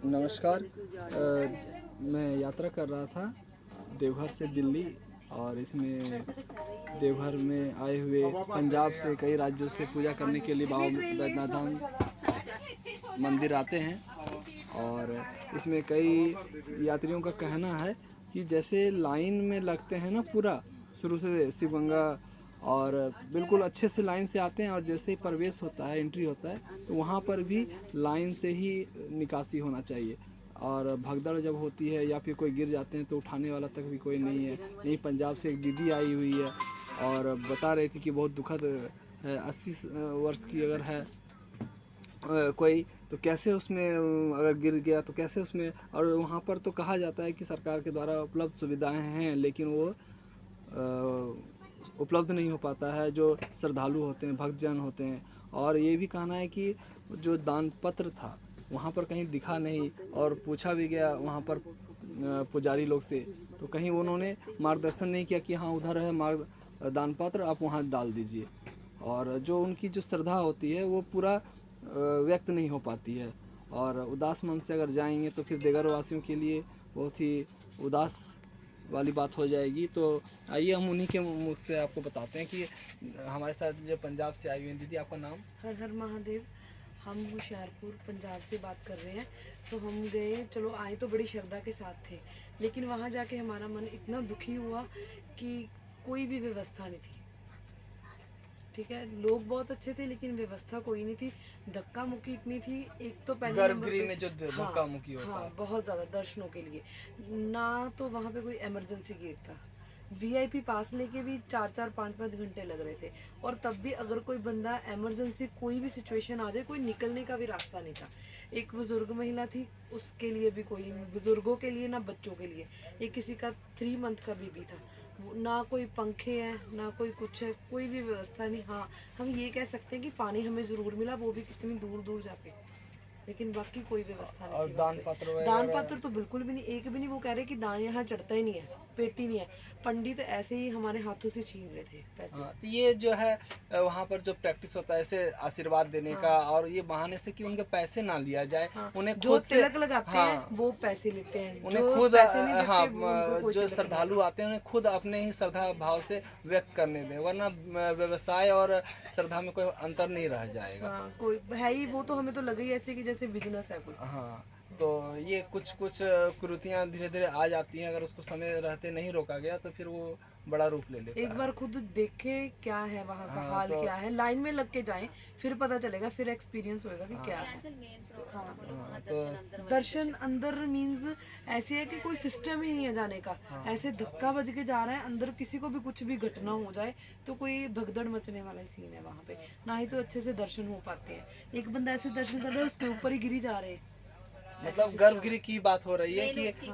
नमस्कार। मैं यात्रा कर रहा था देवघर से दिल्ली, और इसमें देवघर में आए हुए पंजाब से कई राज्यों से पूजा करने के लिए बाबा बैद्यनाथ धाम मंदिर आते हैं। और इसमें कई यात्रियों का कहना है कि जैसे लाइन में लगते हैं ना, पूरा शुरू से शिव गंगा, और बिल्कुल अच्छे से लाइन से आते हैं, और जैसे ही प्रवेश होता है, एंट्री होता है, तो वहाँ पर भी लाइन से ही निकासी होना चाहिए। और भगदड़ जब होती है या फिर कोई गिर जाते हैं तो उठाने वाला तक भी कोई नहीं है। यहीं पंजाब से एक दीदी आई हुई है और बता रही थी कि बहुत दुखद है, 80 वर्ष की अगर है कोई, तो कैसे उसमें अगर गिर गया तो कैसे उसमें। और वहाँ पर तो कहा जाता है कि सरकार के द्वारा उपलब्ध सुविधाएं हैं, लेकिन वो उपलब्ध नहीं हो पाता है जो श्रद्धालु होते हैं, भक्तजन होते हैं। और ये भी कहना है कि जो दान पत्र था वहाँ पर कहीं दिखा नहीं, और पूछा भी गया वहाँ पर पुजारी लोग से, तो कहीं उन्होंने मार्गदर्शन नहीं किया कि हाँ उधर है दान पत्र, आप वहाँ डाल दीजिए। और जो उनकी जो श्रद्धा होती है वो पूरा व्यक्त नहीं हो पाती है। और उदास मन से अगर जाएंगे तो फिर देगर वासियों के लिए बहुत ही उदास वाली बात हो जाएगी। तो आइए हम उन्हीं के मुख से आपको बताते हैं कि हमारे साथ जो पंजाब से आई हुई हैं दीदी, आपका नाम? हर हर महादेव। हम होशियारपुर पंजाब से बात कर रहे हैं। तो हम गए, चलो आए तो बड़ी श्रद्धा के साथ थे, लेकिन वहाँ जाके हमारा मन इतना दुखी हुआ कि कोई भी व्यवस्था नहीं थी। ठीक है, लोग बहुत अच्छे थे लेकिन व्यवस्था कोई नहीं थी। धक्का मुक्की इतनी थी। एक तो पहले गर्भगृह में जो हाँ, धक्का मुक्की होता हाँ है, बहुत ज़्यादा दर्शनों के लिए ना, तो वहाँ पे कोई इमरजेंसी गेट था। वीआईपी पास लेके भी 4-4 5-5 घंटे लग रहे थे। और तब भी अगर कोई बंदा इमरजेंसी कोई भी सिचुएशन आ जाए, कोई निकलने का भी रास्ता नहीं था। एक बुजुर्ग महिला थी, उसके लिए भी कोई, बुजुर्गों के लिए ना बच्चों के लिए, एक किसी का 3 मंथ का बेबी था, ना कोई पंखे हैं ना कोई कुछ है, कोई भी व्यवस्था नहीं। हाँ, हम ये कह सकते हैं कि पानी हमें ज़रूर मिला, वो भी कितनी दूर दूर जाके, लेकिन बाकी कोई व्यवस्था नहीं और थी दान वहाँ पत्र पे। दान वगैरह? पत्र तो बिल्कुल भी नहीं, एक भी नहीं। वो कह रहे कि दान यहाँ चढ़ता ही नहीं है, पेटी नहीं है। पंडित ऐसे ही हमारे हाथों से छीन रहे थे पैसे। हाँ, तो ये जो है वहाँ पर जो प्रैक्टिस होता है ऐसे आशीर्वाद देने का, हाँ, और ये बहाने से कि उनके पैसे ना लिया जाए, हाँ, उन्हें जो खुद से। तिलक लगाते हैं हाँ, वो पैसे लेते हैं, उन्हें जो खुद पैसे नहीं हाँ, देते वो उनको कोई जो तिलक नहीं श्रद्धालु देता। आते हैं उन्हें खुद अपने ही श्रद्धा भाव से व्यक्त करने दें, वरना व्यवसाय और श्रद्धा में कोई अंतर नहीं रह जाएगा। हाँ, कोई है ही, वो तो हमें तो लगा ही ऐसे कि जैसे बिजनेस है कोई। हाँ, तो ये कुछ कुछ कुरीतियाँ धीरे धीरे आ जाती हैं, अगर उसको समय रहते नहीं रोका गया तो फिर वो बड़ा रूप ले लेता एक है। बार खुद देखें क्या है वहाँ का हाँ, हाल, तो क्या है, लाइन में लग के जाएं, फिर पता चलेगा, फिर एक्सपीरियंस होएगा कि क्या है। हाँ, हाँ, तो दर्शन अंदर मीन्स ऐसे है कि कोई सिस्टम ही नहीं है जाने का। हाँ, ऐसे धक्का बज के जा रहा है अंदर, किसी को भी कुछ भी घटना हो जाए तो कोई भगदड़ मचने वाला ही सीन है वहाँ पे। ना ही तो अच्छे से दर्शन हो पाते हैं। एक बंदा ऐसे दर्शन कर रहा है, उसके ऊपर ही गिरी जा रहे हैं, ऐसे मतलब सिस्टम गर्भगृह है। की बात हो रही है कि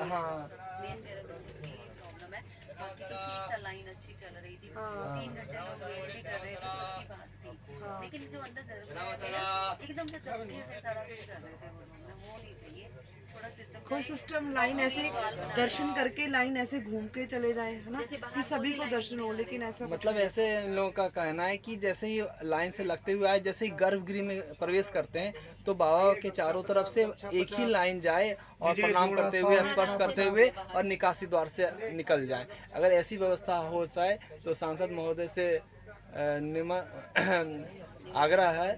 हाँ, बाकी तो ठीक था, लाइन अच्छी चल रही थी, 3 घंटे लोग वेट भी कर रहे थे, तो अच्छी बात थी। लेकिन जो अंदर एकदम से तरीके से सारा कुछ कर रहे थे वो लोग, वो नहीं चाहिए। थोड़ा सिस्टम कोई सिस्टम, लाइन ऐसे दर्शन करके लाइन ऐसे घूम के चले जाए, है ना, कि सभी को दर्शन हो, लेकिन ऐसा कुछ मतलब ऐसे इन लोगों का कहना है कि जैसे ही लाइन से लगते हुए आए, जैसे ही गर्भगृह में प्रवेश करते हैं तो बाबा के चारों तरफ से एक ही लाइन जाए, और प्रणाम करते हुए, स्पर्श करते हुए, और निकासी द्वार से निकल जाए। अगर ऐसी व्यवस्था हो जाए तो सांसद महोदय से आग्रह है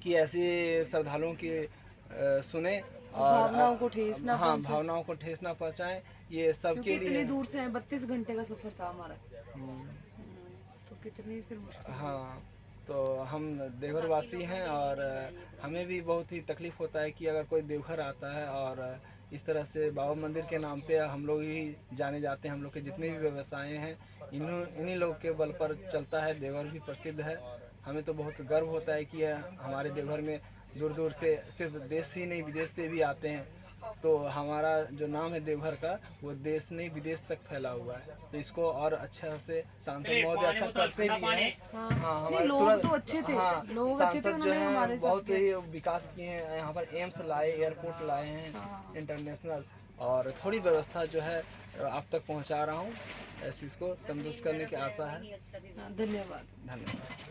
कि ऐसे श्रद्धालुओं की सुने, और भावनाओं को ठेस ना हाँ, पहुंचे, भावनाओं को ठेस ना पहुंचाएं, ये क्योंकि सबके लिए। इतनी दूर से है, 32 घंटे का सफर था हमारा। हम्म, तो कितनी फिर मुश्किल। हाँ, तो हम देवघर वासी हैं, और हमें भी बहुत ही तकलीफ़ होता है कि अगर कोई देवघर आता है और इस तरह से बाबा मंदिर के नाम पे हम लोग ही जाने जाते हैं, हम लोग के जितने भी व्यवसाय हैं इन्हीं लोग के बल पर चलता है। देवघर भी प्रसिद्ध है। हमें तो बहुत गर्व होता है कि हमारे देवघर में दूर दूर से सिर्फ देश ही नहीं विदेश से भी आते हैं। तो हमारा जो नाम है देवघर का, वो देश नहीं विदेश तक फैला हुआ है। तो इसको और अच्छा से सांसद महोदय अच्छा करते भी हैं। हाँ, हाँ, नहीं हमारे लोग तो अच्छे थे, हाँ, लोग अच्छे थे, सांसद जो उन्होंने हैं हमारे साथ बहुत किया। ही विकास किए हैं। यहाँ पर एम्स लाए, एयरपोर्ट लाए हैं इंटरनेशनल, और थोड़ी व्यवस्था जो है आप तक पहुँचा रहा हूँ। ऐसी इसको तंदुरुस्त करने की आशा है। हाँ, धन्यवाद। धन्यवाद।